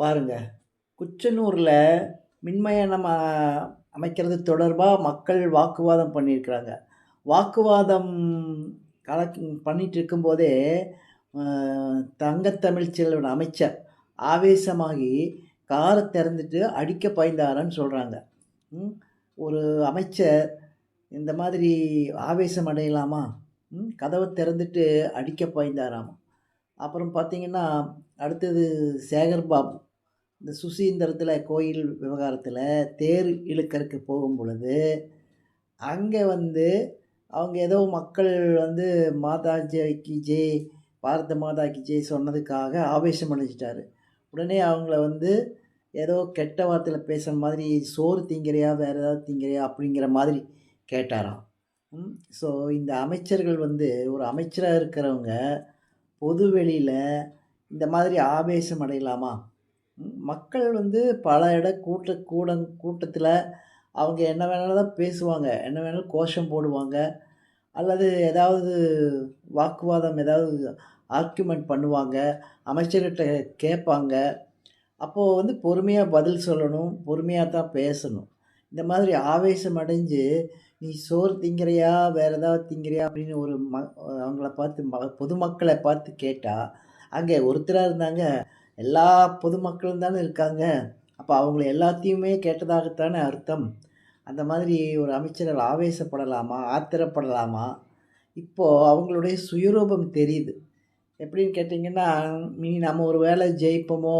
பாருங்க, குச்சனூர்ல மின்மயானம் அமைக்கிறது தொடர்பா மக்கள் வாக்குவாதம் பண்ணியிருக்கிறாங்க. வாக்குவாதம் பண்ணிட்டு இருக்கும்போதே, அ தங்கத்தமிழ் செல்வன் அமைச்சர் ஆவேசமாகி கார திறந்துட்டு அடிக்க பாய்ந்தாருன்னு சொல்றாங்க. ம். ஒரு அமைச்சர் இந்த மாதிரி ஆவேசம் அடையலாமா? கதவ திறந்துட்டு அடிக்க பாய்ந்தாராமா. அப்புறம் பார்த்தீங்கன்னா, அடுத்தது சேகர் பாபு. இந்த சுசீந்திரத்தில கோயில் விவகாரத்தில தேர் இழுக்கறக்கு போகும்பொழுது, அங்க வந்து அவங்க ஏதோ மக்கள் வந்து மாதா கி ஜெய், பாரத மாதா கி ஜெய் சொன்னதுக்காக ஆவேசம் அடைஞ்சுட்டாரு. உடனே அவங்கள வந்து ஏதோ கெட்ட வார்த்தையில பேசுன மாதிரி, "சோறு திங்கிறியா? வேற ஏதாவது திங்கிறியா?" அப்படிங்கிற மாதிரி கேட்டாராம். ம். ஸோ இந்த அமைச்சர்கள் வந்து ஒரு அமைச்சரா இருக்கிறவங்க, பொது வெளியில இந்த மாதிரி ஆவேசம் அடையலாமா? மக்கள் வந்து பல கூட்டத்தில அவங்க என்ன வேணாலும் தான் பேசுவாங்க. என்ன வேணாலும் கோஷம் போடுவாங்க. அல்லது ஏதாவது வாக்குவாதம் ஏதாவது ஆர்கியூமென்ட் பண்ணுவாங்க. அமைச்சர்கிட்ட கேட்பாங்க. அப்போ வந்து பொறுமையா பதில் சொல்லணும். பொறுமையா தான் பேசணும். இந்த மாதிரி ஆவேசம் அடைஞ்சு, "நீ சோறு திங்கிறியா? வேற ஏதாவது திங்கிறியா?" அப்படின்னு ஒரு அவங்கள பார்த்து பொதுமக்கள பார்த்து கேட்டா, அங்கே ஒருத்தரா இருந்தாங்க. எல்லா பொதுமக்களும் தானே இருக்காங்க. அப்ப அவங்கள எல்லாத்தையுமே கேட்டதாகத்தானே அர்த்தம். அந்த மாதிரி ஒரு அமைச்சர்கள் ஆவேசப்படலாமா? ஆத்திரப்படலாமா? இப்போ அவங்களுடைய சுயரூபம் தெரியுது. எப்படின்னு கேட்டிங்கன்னா, இனி நம்ம ஒரு வேளை ஜெயிப்போமோ,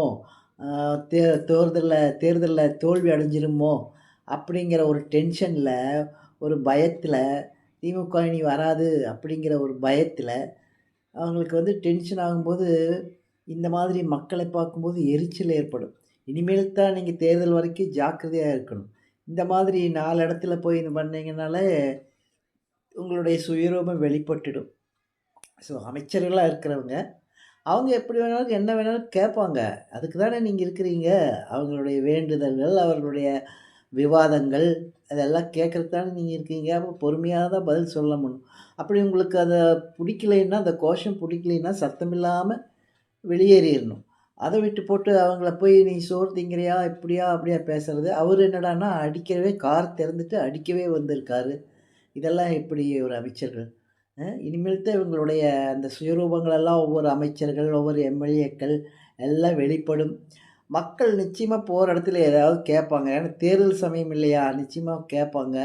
அ தே தேர்தல்ல தேர்தல்ல தோல்வி அடைஞ்சிருமோ, அப்படிங்கிற ஒரு டென்ஷன்ல, ஒரு பயத்தில, திமுக இனி வராது அப்படிங்கிற ஒரு பயத்தில, அவங்களுக்கு வந்து டென்ஷன் ஆகும்போது, இந்த மாதிரி மக்களை பார்க்கும்போது எரிச்சல் ஏற்படும். இனிமேல் தான் நீங்க தேர்தல் வரைக்கும் ஜாக்கிரதையா இருக்கணும். இந்த மாதிரி 4 இடத்துல போய் இது பண்ணீங்கனாலே, உங்களுடைய சுயரூபம் வெளிப்பட்டுடும். ஸோ அமைச்சர்களா இருக்கிறவங்க, அவங்க எப்படி வேணாலும், என்ன வேணாலும் கேட்பாங்க. அதுக்கு தானே நீங்க இருக்கிறீங்க. அவங்களுடைய வேண்டுதல்கள், அவர்களுடைய விவாதங்கள், அதெல்லாம் கேட்கறதுக்கு தானே நீங்க இருக்கீங்க. அப்போ பொறுமையா தான் பதில் சொல்ல முடியும். அப்படி உங்களுக்கு அத புடிக்கலைன்னா, அந்த கோஷம் புடிக்கலைன்னா சத்தமில்லாம வெளியேறிறணும். அத விட்டு போட்டு அவங்கள போய் "நீ சோறு திங்கிறியா? இப்படியா? அப்படியா?" பேசுறது. அவரு என்னடான்னா அடிக்கவே கார் திறந்துட்டு அடிக்கவே வந்திருக்காரு. இதெல்லாம் எப்படி ஒரு அமைச்சர்கள்? இனிமேல் தான் இவங்களுடைய அந்த சுயரூபங்கள் எல்லாம் ஒவ்வொரு அமைச்சர்கள், ஒவ்வொரு எம்எல்ஏக்கள் எல்லாம் வெளிப்படும். மக்கள் நிச்சயமா போற இடத்துல ஏதாவது கேட்பாங்க. ஏன்னா தேர்தல் சமயம் இல்லையா? நிச்சயமா கேட்பாங்க.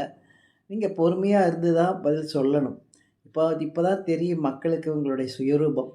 நீங்க பொறுமையா இருந்து தான் பதில் சொல்லணும். இப்போ இப்ப தான் தெரியும் மக்களுக்கு உங்களுடைய சுயரூபம்.